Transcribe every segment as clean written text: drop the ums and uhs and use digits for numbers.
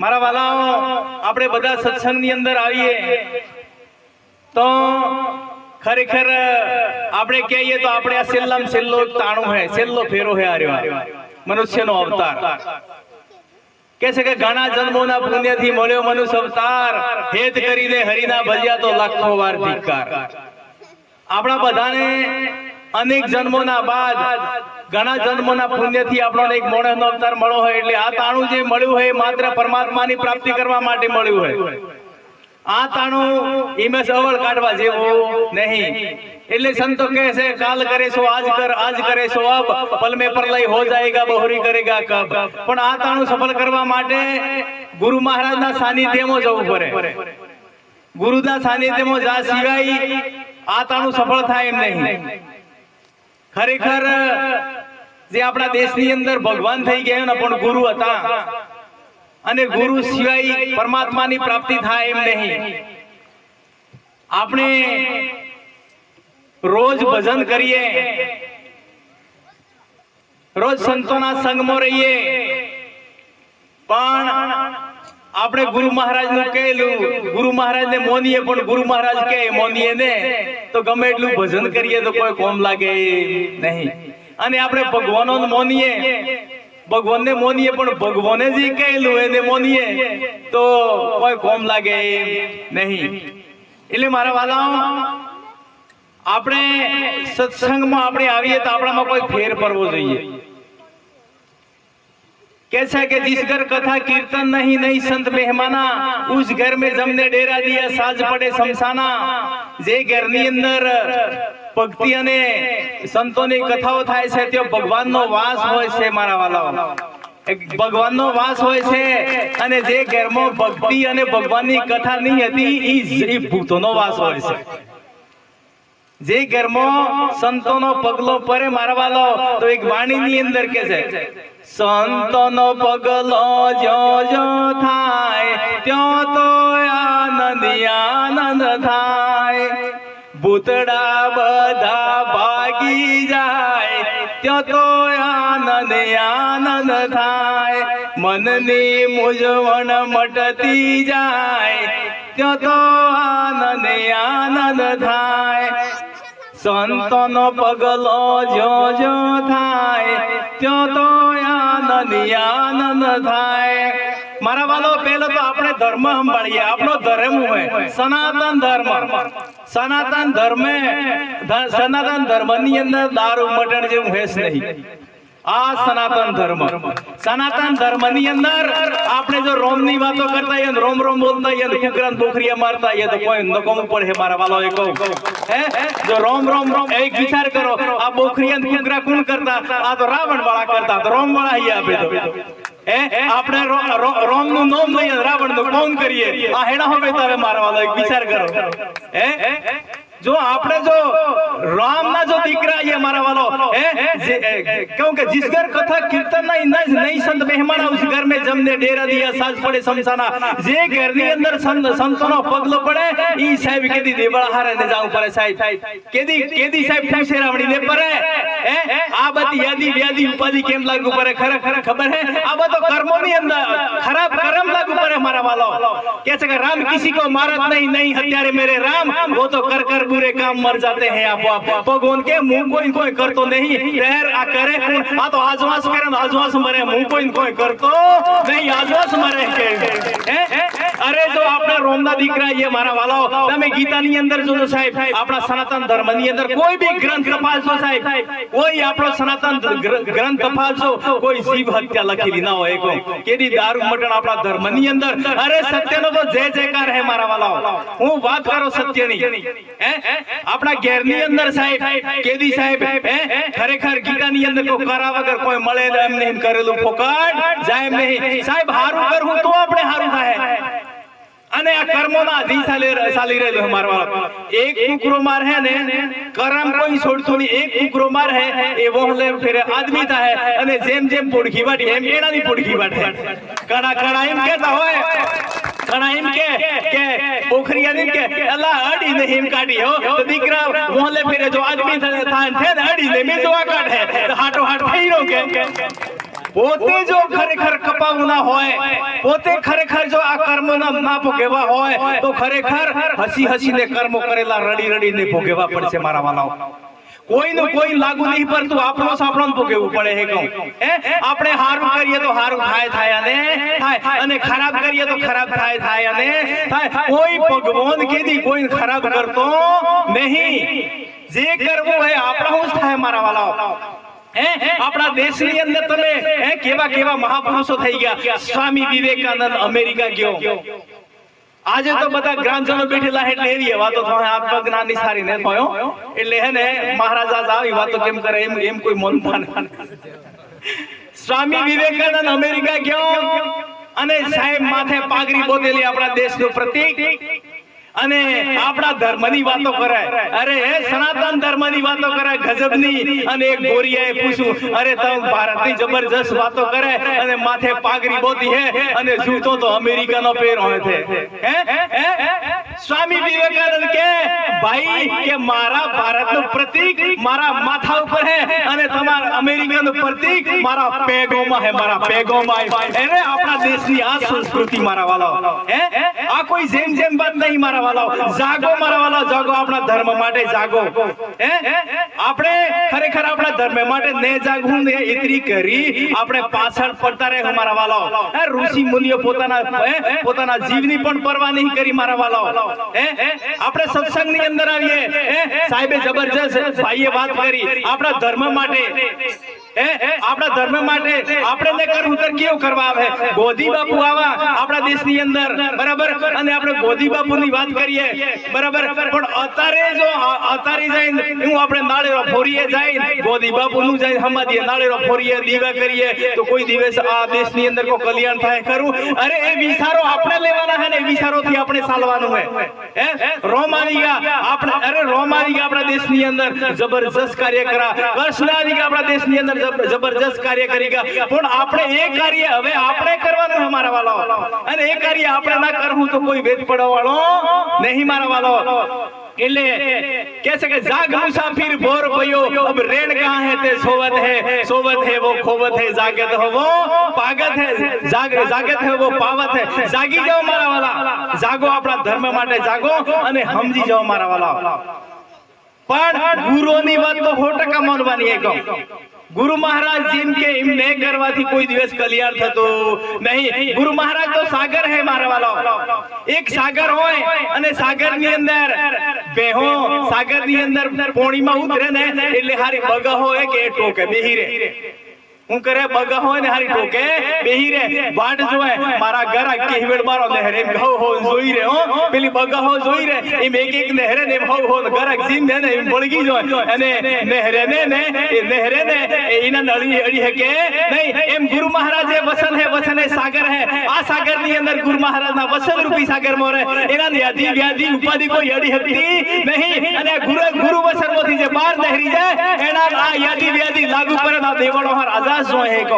મારા વાલાઓ, આપણે બધા સત્સંગની અંદર આવીએ તો ખરેખર આપણે કહીએ તો આપણે આ છેલ્લામાં છેલ્લો તાણું હે, છેલ્લો ફેરો હે આર્યો મનુષ્યનો અવતાર. કે છે કે ઘણા જન્મોના પુણ્યથી મળ્યો મનુષ્ય અવતાર, હેત કરીને હરિના ભજ્યા તો લાખો વાર ધિક્કાર. આપણા બધાને અનેક જન્મોના બાદ ઘણા જન્મોના પુણ્યથી આપણને એક મોણસનો અવતાર મળ્યો હોય. એટલે આ તાણું જે મળ્યું હોય માત્ર પરમાત્માની પ્રાપ્તિ કરવા માટે મળ્યું હોય. આ તાણું ઈમે સવળ કાઢવા જેવું નહીં. એટલે સંતો કહે છે કાલ કરે સો આજ કર, આજ કરે સો અબ, પલ में प्रलय हो जाएगा बहुरी करेगा कब. પણ આ તાણું સફળ કરવા માટે ગુરુ મહારાજના સાનિધ્યમાં જવું પડે. ગુરુના સાનિધ્યમાં જા સિવાય આ તાણું સફળ થાય એમ નહીં. ખરેખર જે આપણા દેશની અંદર ભગવાન થઈ ગયા ને પણ ગુરુ હતા, અને ગુરુ સિવાય પરમાત્માની પ્રાપ્તિ થાય એમ નહીં. આપણે રોજ ભજન કરીએ, રોજ સંતોના સંગમાં રહીએ, પણ આપણે ગુરુ મહારાજ નું કહેલું, ગુરુ મહારાજ ને મોનીએ, પણ ગુરુ મહારાજ કહે મોનીએ ને તો ગમે એટલું ભજન કરીએ તો કોઈ કોમ લાગે નહીં. અને આપણે ભગવાનો મોનીએ, ભગવાનને મોનીએ, પણ ભગવાને જે કહેલું એને મોનીએ તો કોઈ કોમ લાગે નહીં. એટલે મારા વાલાઓ, આપણે સત્સંગમાં આપણે આવીએ તો આપણામાં કોઈ ફેર પડવો જોઈએ. कैसा कि जिस घर कथा कीर्तन नहीं नहीं संत मेहमाना, उस घर में जमने डेरा दिया साज पड़े शमशाना. जे घરની અંદર ભક્તિ અને સંતોની કથાઓ થાય છે ત્યાં ભગવાનનો વાસ હોય છે. મારા વાલાઓ, ભગવાનનો વાસ હોય છે. અને જે ઘરમાં ભક્તિ અને ભગવાનની કથા નહીં હતી એ ભૂતોનો વાસ હોય છે. જે ઘરમાં સંતોનો પગલો પડે મારા વાલો તો એક વાણીની અંદર કે છે, સંતોનો પગલો જો જો થાય ત્યો તો આનંદ આનંદ થાય. ભૂતડા બધા ભાગી જાય ત્યો તો આનંદ આનંદ થાય. મનની મૂંઝવણ મટતી જાય ત્યો તો આનંદ આનંદ થાય. સંતોનો પગલો જો જો થાય ત્યો તો આનંદ આનંદ થાય. મારા વાલો, પહેલો તો આપણે ધર્મ સંભાળીએ. આપણો ધર્મ હોય સનાતન ધર્મ. સનાતન ધર્મની અંદર દારૂ મટણ જેવું હેસ નહીં. આ સનાતન ધર્મ. સનાતન ધર્મની અંદર આપણે જો રોમ ની વાતો કરતા હોઈએ, રોમ રોમ બોલતા હોઈએ, કુકરાન બોખરિયા મારતા હોઈએ તો કોઈ નકોમ પડે. મારા વાલો એ કહું, જો રોમ રોમ રોમ એક વિચાર કરો, આ બોખરિયા કુકરા કોણ કરતા? આ તો રાવણ વાળા કરતા, તો રોમ વાળા અહીંયા આપે તો આપણે રોમ નું નામ લઈએ, રાવણ નું કોણ કરીએ? આ હેડા હવે તમે મારા વાલો એક વિચાર કરો. જો આપણે જો राम ना जो દીકરા ये मारा वालो क्योंकि जिस घर कथा कीर्तन नहीं संत मेहमान उस घर में जमने डेरा दिया साज पड़े शमशाना. जे घर ની અંદર સંતોનો પગલો પડે ઈ સાહેબ કેદી દેવળા હારે ને જાવું પડે. સાહેબ કેદી સાહેબ ઠાસેરાવણી ને પડે. આ બધી યાદી વ્યાદી ઉપાધિ કેમ લાગુ પડે? ખરેખર ખબર है આ બધો કર્મોની અંદર ખરાબ કર્મ લાગુ પડે. મારા વાલો કહે છે કે રામ किसी को मारत नहीं हत्यारे मेरे राम, वो तो कर कर बुरे काम मर जाते हैं आप. भगवान के मुंह कोई करतो नहीं, पैर आ करे आ तो आजवास करे आजवास मरे, मुंह कोई करतो नहीं, आजवास मरे के. अरे जो आपने रोमना દીકરા ये मारा वाला તમે ગીતાની અંદર જો સાહેબ આપણા સનાતન ધર્મની અંદર કોઈ બી ગ્રંથ તપાસો સાહેબ, કોઈ આપણો સનાતન ગ્રંથ તપાસો, કોઈ જીવ હત્યા લખેલી ના હોય. કેદી દારૂ મટણ આપણા ધર્મની અંદર. અરે સત્યનો તો જય જયકાર હે મારા વાલાઓ. હું વાત કરો સત્યની. આપણા ઘેરની અંદર સાહેબ કેદી સાહેબ ખરેખર ગીતાની અંદર કોઈ કરા વગર કોઈ મળે એમ નહીં, કરેલું ફોકટ જાય એમ નહીં. સાહેબ હારું કરવું તો આપણે હારું થાય. અને આ કર્મોના આધી ચાલી રહેલું મારવા. એક કુકરો માર હે ને કરમ કોઈ છોડતો નહીં. એક કુકરો માર હે એ વોહલે ફેરે આદમી થાય. અને જેમ જેમ પોડખી વાટી એમ એનાની પોડખી વાટે. કડા એમ કહેતા હોય, ઘણા એમ કે પોખરિયા ને કે અલ્લાહ અડી ને એમ કાઢી હો તો દીકરા વોહલે ફેરે જો આદમી થાય ને અડી ને મે જોવા કાઢે તો હાટો હાટ ફેરો કે પોતે જો ખરેખર કપાવના હોય, પોતે ખરેખર જો આ કર્મના ના ભોગવવા હોય તો ખરેખર હસી હસીને કર્મો કરેલા રડી રડીને ભોગવવા પડશે મારા વાલાઓ. કોઈનું કોઈ લાગુ નહીં પડતું, આપણો સાંભળવાનું ભોગવવું પડે હે કહું. આપણે સારું કરીએ તો સારું થાય અને ખરાબ કરીએ તો ખરાબ થાય અને કોઈ ભગવાન કેદી કોઈ ખરાબ કરતો નહીં. જે કરવું હોય આપણા હું થાય મારા વાલાઓ. આપણા દેશની અંદર તમે કેવા કેવા મહાપુરુષો થઈ ગયા. સ્વામી વિવેકાનંદ અમેરિકા ગયો. આજે તો બધા ગ્રામજનો બેઠેલા એટલે એવી વાતો થાય આપ જ્ઞાની સારી ને થયો એટલે હે ને મહારાજા આવી વાતો કેમ કરે એમ કોઈ મન માને. સ્વામી વિવેકાનંદ અમેરિકા ગયો અને સાહેબ માથે પાઘડી બોધેલી આપણા દેશનું પ્રતીક અને આપણા ધર્મની વાતો કરે. અરે હે સનાતન ધર્મની વાતો કરે ગજબની. અને એક ગોરિયાએ પૂછ્યું અરે તમે ભારતની જબરજસ્ત વાતો કરે અને માથે પાઘડી બોધી હે અને જૂતો તો અમેરિકાનો પહેરો છે. સ્વામી વિવેકાનંદ કે ભાઈ કે મારા ભારતનું પ્રતીક મારા માથા ઉપર હે અને તમારા અમેરિકાનું પ્રતીક મારા પેગોમાં હે, મારા પેગોમાં. અરે આપણા દેશની આ સંસ્કૃતિ મારા વાલાઓ. આ કોઈ જેમ જેમ વાત નહીં મારા વાલાઓ. જાગો મારા વાલાઓ, જાગો આપણા ધર્મ માટે જાગો. આપણે ખરેખર આપણા ધર્મ માટે ને જાગવું ને ઇતરી કરી આપણે પાછળ પડતા રહે મારા વાલાઓ. ઋષિ મુનિઓ પોતાના જીવની પણ પરવા નહીં કરી મારા વાલાઓ. આપણે સત્સંગની અંદર આવીએ, સાહેબે જબરજસ્ત ભાઈએ વાત કરી આપણા ધર્મ માટે. આપણા ધર્મ માટે આપણે કરવું તો કેવું કરવા આવે. ગોધી બાપુ આવા આપણા દેશની અંદર બરાબર અને આપણે ગોધી બાપુની વાત કરીએ બરાબર, પણ અત્યારે જો અત્યારે જઈને હું આપણે નાળેરો ફોરીએ જાય ગોધી બાપુનું જાય હમાદીએ નાળેરો ફોરીએ દીવા કરીએ તો કોઈ દિવસ આ દેશની અંદર કોઈ કલ્યાણ થાય ખરું? અરે એ વિચારો આપણે લેવાના છે ને એ વિચારોથી આપણે ચાલવાનું છે. રોમ આવી ગયા આપણે, અરે રોમ આવી ગયા આપણા દેશની અંદર જબરજસ્ત કાર્ય કર્યા. કૃષ્ણ આવી ગયા આપણા દેશની અંદર જબરજસ્ત કાર્ય કરી ગયા. પણ આપણે એ કાર્ય હવે આપણે કરવાનું અમારા વાળો અને એ કાર્ય આપણે ના કરવું તો કોઈ વેદ પડવા વાળો નહીં મારા વાળો. એટલે કે છે કે જાગ મુસાફિર ભોર ભયો अब रेण कहां है ते सोवत है वो खोवत है जागत हो वो पागत है जागत है वो पावत है. જાગી જાઓ મારા વાલા, જાગો આપણા ધર્મ માટે જાગો અને સમજી જાઓ મારા વાલા. પણ ગુરુની વાત તો 100% માનવાની છે. કહું ગુરુ મહારાજ જેમ કે એમ નહીં કરવાથી કોઈ દિવસ કલ્યાણ થતું નહીં. ગુરુ મહારાજ તો સાગર હે મારા વાલો. એક સાગર હોય અને સાગર ની અંદર બેહો સાગર ની અંદર પોણીમાં ઉતરે ને એટલે હારી બગા હોય કે ટોકે બેહી રે. હું કરે બગા હોય ને હારી ટોકે બેહી રે. વાટ જોય મારા ઘર કેહવેડ મારો નહેરે ઘઉ હો જોઈ રે. હો પેલી બગા હો જોઈ રે એમ એક એક નહેરે ને ઘઉ હો ઘર જીમ ને એમ બળગી જોય અને નહેરે ને એ નહેરે ને એના નળી અડી હકે નહીં. એમ ગુરુ મહારાજ એ વસન હે સાગર હે. આ સાગર ની અંદર ગુરુ મહારાજ ના વસન રૂપી સાગર માં રહે. એના યાદી વ્યાધી ઉપાધિ કોઈ અડી હતી નહીં અને ગુરુ વસન માંથી જે બહાર નહેરી જાય એના આ યાદી વ્યાધી લાગુ કરે ના દેવળો હાર આઝાદ जो है को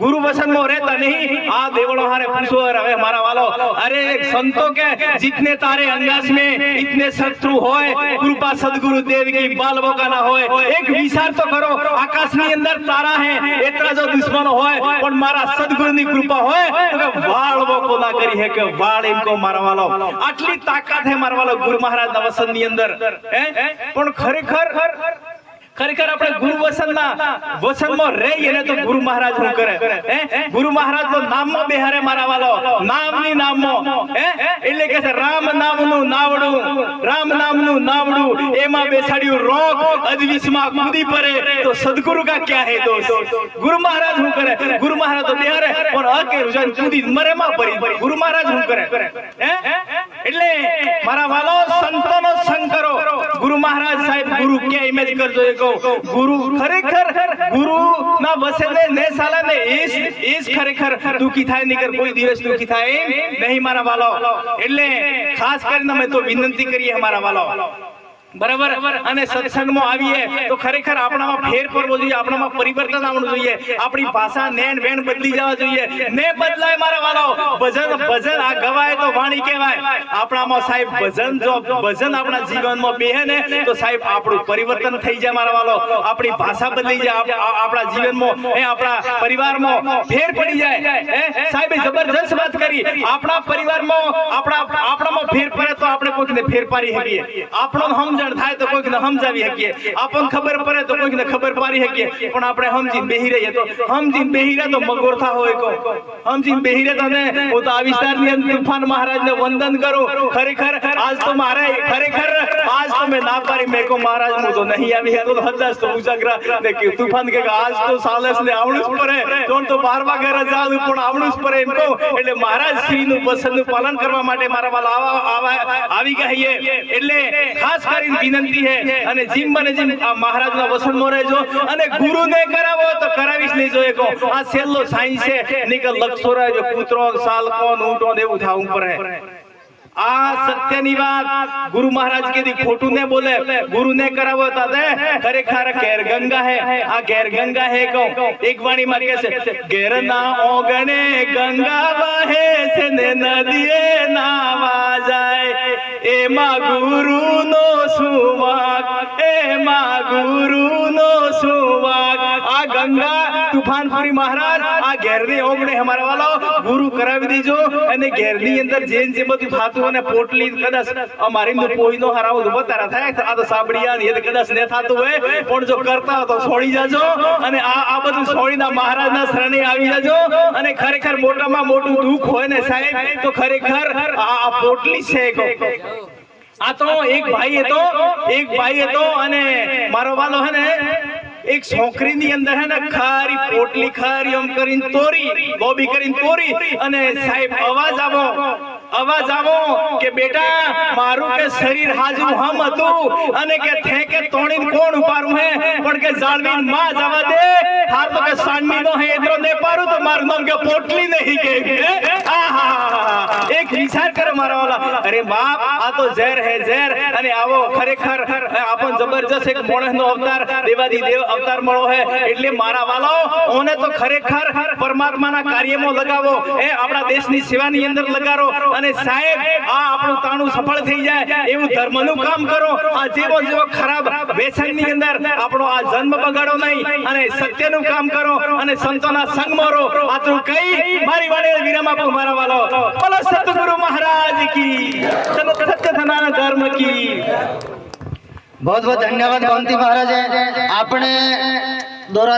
गुरु वसन में रहता नहीं. आ देवड़ो हारे पूछो रहे हमारा वालो. अरे एक संतों के जितने तारे अंगास में इतने शत्रु होए कृपा सदगुरु देव की बाल बोका ना होए. एक विचार तो करो आकाश ની અંદર તારા હે એટલા જો દુશ્મનો હોય પણ મારા સદગુરુની કૃપા હોય તો વાળ બોકો ના કરી હે કે વાળ એમકો મારા વાલો. આટલી તાકાત હે મારા વાલો ગુરુ મહારાજના વસન ની અંદર. પણ ખરેખર આપણે ગુરુ વસનમાં રહીએ ને તો ગુરુ મહારાજ શું કરે? ગુરુ મહારાજ તો નામમાં બેહારે મારા વાલો. નામની નામમાં એટલે કે છે રામ નામનું નાવડું એમાં બેસાડ્યું રોગ અદવિશમાં કૂદી પડે તો સદગુરુ કા ક્યાં હે દોષ? ગુરુ મહારાજ શું કરે? ગુરુ મહારાજ તો બેહારે પણ અકે રૂજાન કૂદી મરે માં પડી. ગુરુ મહારાજ શું કરે? એટલે મારા વાલો સંતોનો સંગ કરો. ગુરુ મહારાજ સાહેબ ગુરુ કે ઇમેજ કરજો. ગુરુ ખરેખર ગુરુ ના વસને ને સાલાને ઈસ ખરેખર દુખી થાય નીકર કોઈ દિવસ દુખી થાય નહીં મારા વાલો. એટલે ખાસ કરીને અમે તો વિનંતી કરીએ અમારા વાલો બરાબર અને સત્સંગમાં આવીએ તો ખરેખર આપણામાં ફેર પડવો જોઈએ, આપણામાં પરિવર્તન આવવું જોઈએ, આપણી ભાષા નેણ વેણ બદલી જવા જોઈએ. ને બદલાય મારા વાલો, ભજન આ ગવાય તો વાણી કહેવાય. આપણામાં સાહેબ ભજન આપણા જીવનમાં બેહે ને તો સાહેબ આપણું પરિવર્તન થઈ જાય મારા વાલો, આપણી ભાષા બદલી જાય, આપણા જીવનમાં આપણા પરિવારમાં ફેર પડી જાય. સાહેબ જબરજસ્ત વાત કરી. આપણા પરિવારમાં આપણામાં ફેર પડે તો આપણે કોઈકને ફેર પાડી શકીએ, આપણો સમજણ થાય તો કોઈકને સમજાવી શકીએ, આપણને ખબર પડે તો કોઈકને ખબર પાડી શકીએ. પણ આપણે સમજીને બેહી રહીએ તો સમજીને બેહી રહ્યા તો મગોરથા હોય કો સમજીને બેહી રહ્યા તને હું તો આ વિસ્તારની અંદર તુફાન મહારાજને વંદન કરું. ખરેખર આજ તો મારે ખરેખર આજ તો મેં ના પાડી મેં કો મહારાજ હું તો નહીં આવી હતો તો હદાસ તો ઉજાગરા ને કે તુફાન કે આજ તો સાલસ ને આવણું જ પડે તો 12 ઘરે જાવું પણ આવણું જ પડે એમ કહું. એટલે મહારાજ શ્રીનું પસંદનું પાલન કરવા માટે મારા વાલા આવી ગયા. એટલે ખાસ કરીને વિનંતી છે અને જીમ બને જીમ મહારાજના વસનમાં રહેજો અને ગુરુને કરાવો તો કરાવીશ નહીં જોઈએ કહો. આ છેલ્લો સાઈન્સ છે નીકળ લક્ષોરા જો કૂતરો સાલકો ઊંટો એવું થાવું પડે. આ સત્યની વાત ગુરુ મહારાજ કીધી, ખોટું ને બોલે. ગુરુને કરાવો તાતે ખરેખર ઘેર ગંગા હે. આ ઘેર ગંગા હે કહું. એક વાણીમાં કહે છે ઘેરના ઓગણે ગંગા વહે છે ને નદીએ નાવા જાય, એમાં ગુરુનો સુવાગ, એમાં ગુરુનો સુવાગ. આ ગંગા તુફાનપુરી મહારાજ આ ઘેરની ઓગણે અમારા વાલો ગુરુ કરાવી દીજો. અને ઘેરની અંદર જે બધું થાતું અને પોટલી કદાચ અમારી તો પોઈનો હરાવો તો બતારા થાય. આ તો સાબડિયા ને કદાચ ને થાતું હોય પણ જો કરતા તો છોડી જાજો અને આ બધું છોડીના મહારાજના શરણે આવી જાજો. અને ખરેખર મોટામાં મોટું દુઃખ હોય ને સાહેબ તો ખરેખર આ પોટલી છે. આ તો એક ભાઈ હતો અને મારો વાલો હે ને એક છોકરીની અંદર હે ને ખારી પોટલી ખારી એમ કરીને તોરી બોબી કરીને તોરી અને સાહેબ અવાજ આવો કે બેટા મારું કે શરીર હાજુ હમ હતું અને કે થે કે તોણીને કોણ ઉપારું હે પણ કે જાળવીન માં જવા દે હાર તો કે સાંડી નો હે એટલો ને પારું તો મારું નામ કે પોટલી નહીં કે. આહા એક વિચાર કરે મારા વાલા, અરે બાપ આ તો ઝેર હે ઝેર. અને આવો ખરેખર આપણ જબરજસ્ત એક માણસનો અવતાર દેવાદી દેવ અવતાર મળો હે. એટલે મારા વાલો ઓને તો ખરેખર પરમાત્માના કાર્યમાં લગાવો, આપણા દેશની સેવાની અંદર લગાડો અને સાહેબ આ આપણું તાણું સફળ થઈ જાય એવું ધર્મનું કામ કરો. આ જેવો ખરાબ વ્યસનની અંદર આપણો આ જન્મ બગાડો નહીં અને સત્યનું કામ કરો અને સંતોના સંગમાં રહો. આ તો કઈ મારી વાળે વિરામ આપો મારા વાલો. બોલો સતગુરુ મહારાજ કી, સત્ય ધનાના ધર્મ કી. बहुत बहुत धन्यवाद गोमती महाराज. આપણે દોરા